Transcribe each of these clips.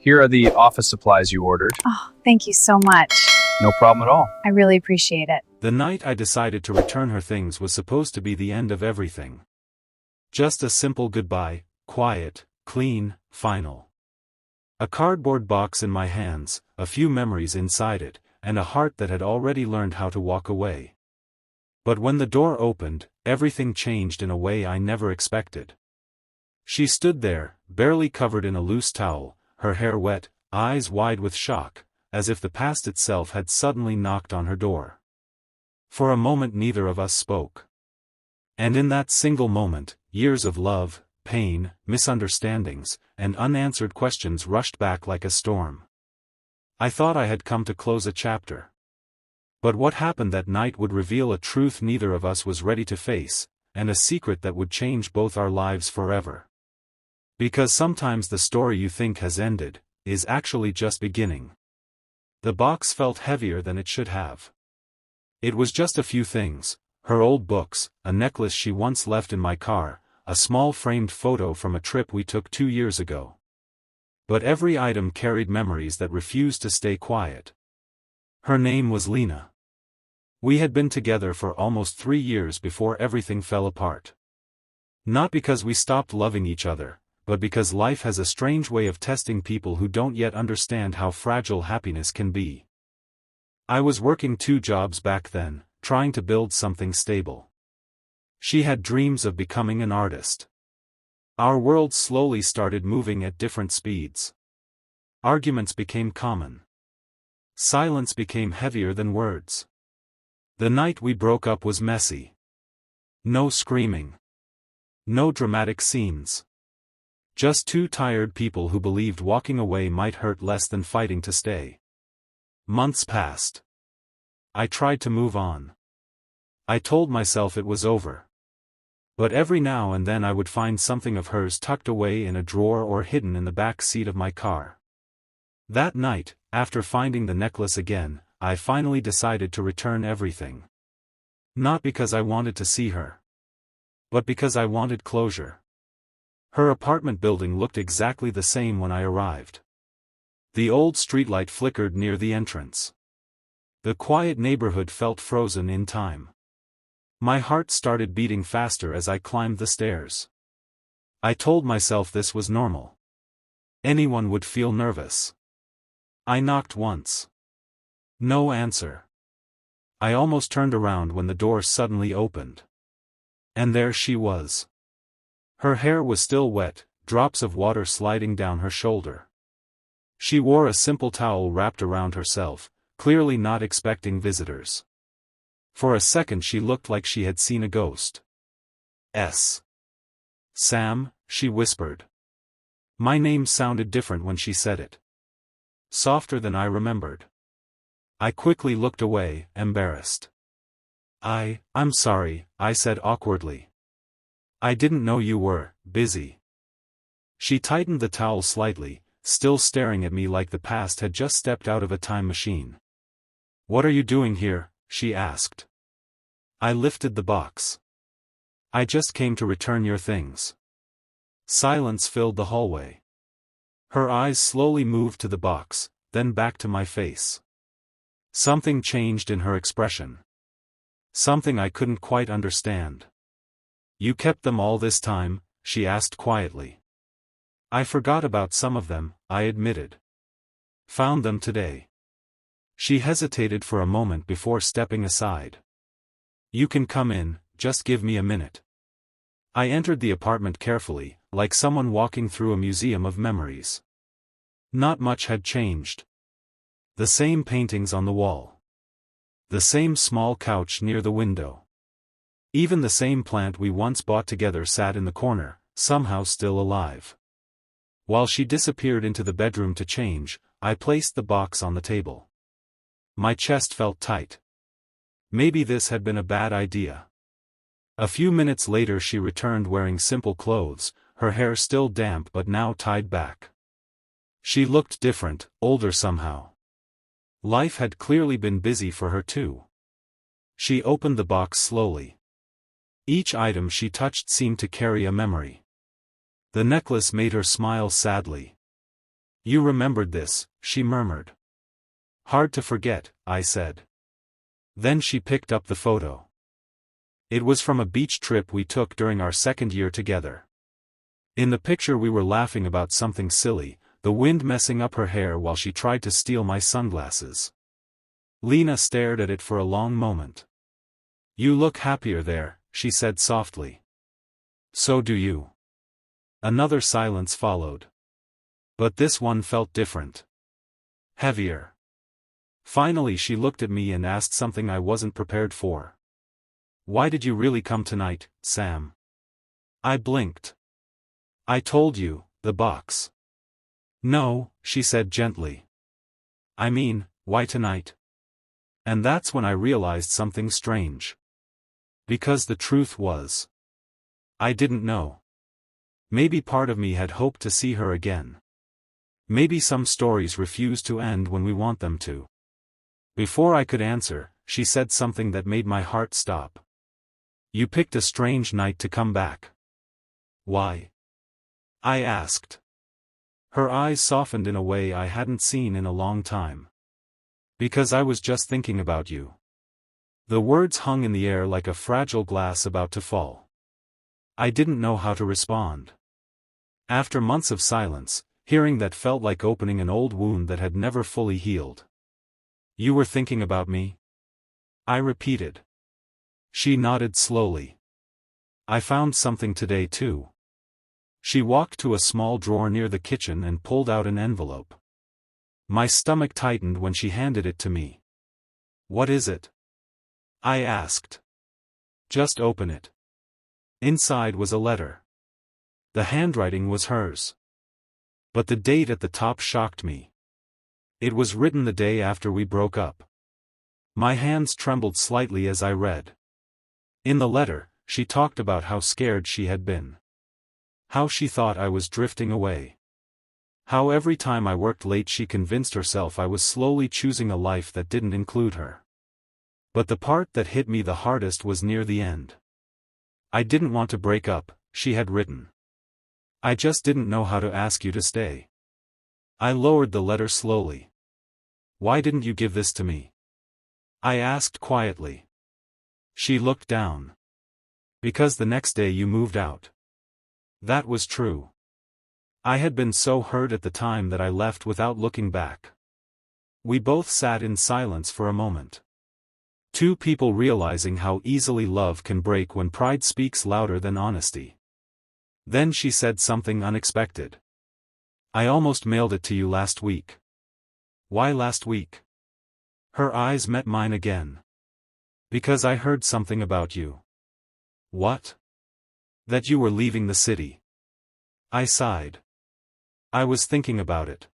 Here are the office supplies you ordered. Oh, thank you so much. No problem at all. I really appreciate it. The night I decided to return her things was supposed to be the end of everything. Just a simple goodbye, quiet, clean, final. A cardboard box in my hands, a few memories inside it, and a heart that had already learned how to walk away. But when the door opened, everything changed in a way I never expected. She stood there, barely covered in a loose towel, her hair wet, eyes wide with shock, as if the past itself had suddenly knocked on her door. For a moment neither of us spoke. And in that single moment, years of love, pain, misunderstandings, and unanswered questions rushed back like a storm. I thought I had come to close a chapter. But what happened that night would reveal a truth neither of us was ready to face, and a secret that would change both our lives forever. Because sometimes the story you think has ended, is actually just beginning. The box felt heavier than it should have. It was just a few things: her old books, a necklace she once left in my car, a small framed photo from a trip we took 2 years ago. But every item carried memories that refused to stay quiet. Her name was Lena. We had been together for almost 3 years before everything fell apart. Not because we stopped loving each other, but because life has a strange way of testing people who don't yet understand how fragile happiness can be. I was working 2 jobs back then, trying to build something stable. She had dreams of becoming an artist. Our worlds slowly started moving at different speeds. Arguments became common. Silence became heavier than words. The night we broke up was messy. No screaming. No dramatic scenes. Just 2 tired people who believed walking away might hurt less than fighting to stay. Months passed. I tried to move on. I told myself it was over. But every now and then I would find something of hers tucked away in a drawer or hidden in the back seat of my car. That night, after finding the necklace again, I finally decided to return everything. Not because I wanted to see her, but because I wanted closure. Her apartment building looked exactly the same when I arrived. The old streetlight flickered near the entrance. The quiet neighborhood felt frozen in time. My heart started beating faster as I climbed the stairs. I told myself this was normal. Anyone would feel nervous. I knocked once. No answer. I almost turned around when the door suddenly opened. And there she was. Her hair was still wet, drops of water sliding down her shoulder. She wore a simple towel wrapped around herself, clearly not expecting visitors. For a second she looked like she had seen a ghost. Sam, she whispered. My name sounded different when she said it. Softer than I remembered. I quickly looked away, embarrassed. I'm sorry, I said awkwardly. I didn't know you were busy. She tightened the towel slightly, still staring at me like the past had just stepped out of a time machine. What are you doing here? She asked. I lifted the box. I just came to return your things. Silence filled the hallway. Her eyes slowly moved to the box, then back to my face. Something changed in her expression. Something I couldn't quite understand. You kept them all this time? She asked quietly. I forgot about some of them, I admitted. Found them today. She hesitated for a moment before stepping aside. You can come in, just give me a minute. I entered the apartment carefully, like someone walking through a museum of memories. Not much had changed. The same paintings on the wall. The same small couch near the window. Even the same plant we once bought together sat in the corner, somehow still alive. While she disappeared into the bedroom to change, I placed the box on the table. My chest felt tight. Maybe this had been a bad idea. A few minutes later she returned wearing simple clothes, her hair still damp but now tied back. She looked different, older somehow. Life had clearly been busy for her too. She opened the box slowly. Each item she touched seemed to carry a memory. The necklace made her smile sadly. You remembered this, she murmured. Hard to forget, I said. Then she picked up the photo. It was from a beach trip we took during our second year together. In the picture we were laughing about something silly, the wind messing up her hair while she tried to steal my sunglasses. Lena stared at it for a long moment. You look happier there, she said softly. So do you. Another silence followed. But this one felt different. Heavier. Finally she looked at me and asked something I wasn't prepared for. Why did you really come tonight, Sam? I blinked. I told you, the box. No, she said gently. I mean, why tonight? And that's when I realized something strange. Because the truth was, I didn't know. Maybe part of me had hoped to see her again. Maybe some stories refuse to end when we want them to. Before I could answer, she said something that made my heart stop. You picked a strange night to come back. Why? I asked. Her eyes softened in a way I hadn't seen in a long time. Because I was just thinking about you. The words hung in the air like a fragile glass about to fall. I didn't know how to respond. After months of silence, hearing that felt like opening an old wound that had never fully healed. You were thinking about me? I repeated. She nodded slowly. I found something today too. She walked to a small drawer near the kitchen and pulled out an envelope. My stomach tightened when she handed it to me. What is it? I asked. Just open it. Inside was a letter. The handwriting was hers. But the date at the top shocked me. It was written the day after we broke up. My hands trembled slightly as I read. In the letter, she talked about how scared she had been. How she thought I was drifting away. How every time I worked late she convinced herself I was slowly choosing a life that didn't include her. But the part that hit me the hardest was near the end. I didn't want to break up, she had written. I just didn't know how to ask you to stay. I lowered the letter slowly. Why didn't you give this to me? I asked quietly. She looked down. Because the next day you moved out. That was true. I had been so hurt at the time that I left without looking back. We both sat in silence for a moment. Two people realizing how easily love can break when pride speaks louder than honesty. Then she said something unexpected. I almost mailed it to you last week. Why last week? Her eyes met mine again. Because I heard something about you. What? That you were leaving the city. I sighed. I was thinking about it.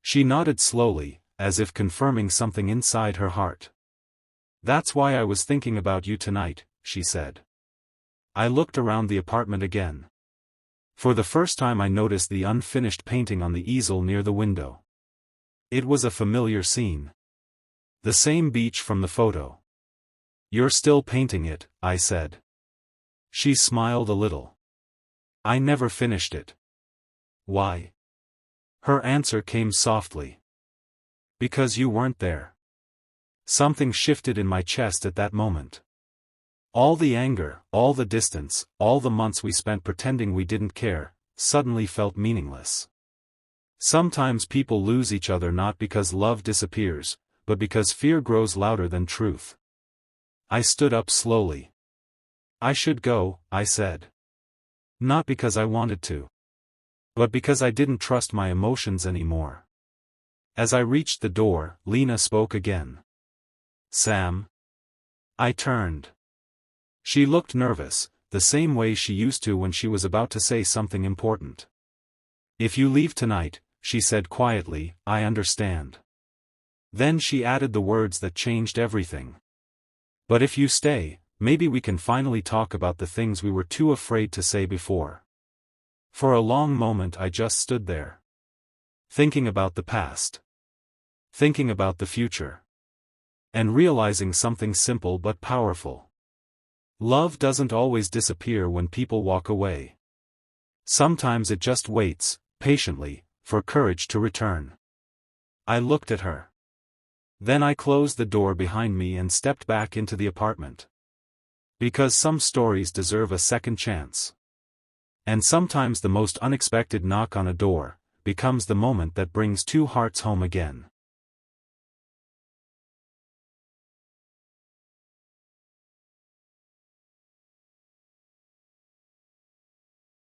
She nodded slowly, as if confirming something inside her heart. That's why I was thinking about you tonight, she said. I looked around the apartment again. For the first time I noticed the unfinished painting on the easel near the window. It was a familiar scene. The same beach from the photo. You're still painting it, I said. She smiled a little. I never finished it. Why? Her answer came softly. Because you weren't there. Something shifted in my chest at that moment. All the anger, all the distance, all the months we spent pretending we didn't care, suddenly felt meaningless. Sometimes people lose each other not because love disappears, but because fear grows louder than truth. I stood up slowly. I should go, I said. Not because I wanted to. But because I didn't trust my emotions anymore. As I reached the door, Lena spoke again. Sam. I turned. She looked nervous, the same way she used to when she was about to say something important. If you leave tonight, she said quietly, I understand. Then she added the words that changed everything. But if you stay, maybe we can finally talk about the things we were too afraid to say before. For a long moment I just stood there. Thinking about the past. Thinking about the future. And realizing something simple but powerful. Love doesn't always disappear when people walk away. Sometimes it just waits, patiently, for courage to return. I looked at her. Then I closed the door behind me and stepped back into the apartment. Because some stories deserve a second chance. And sometimes the most unexpected knock on a door becomes the moment that brings two hearts home again.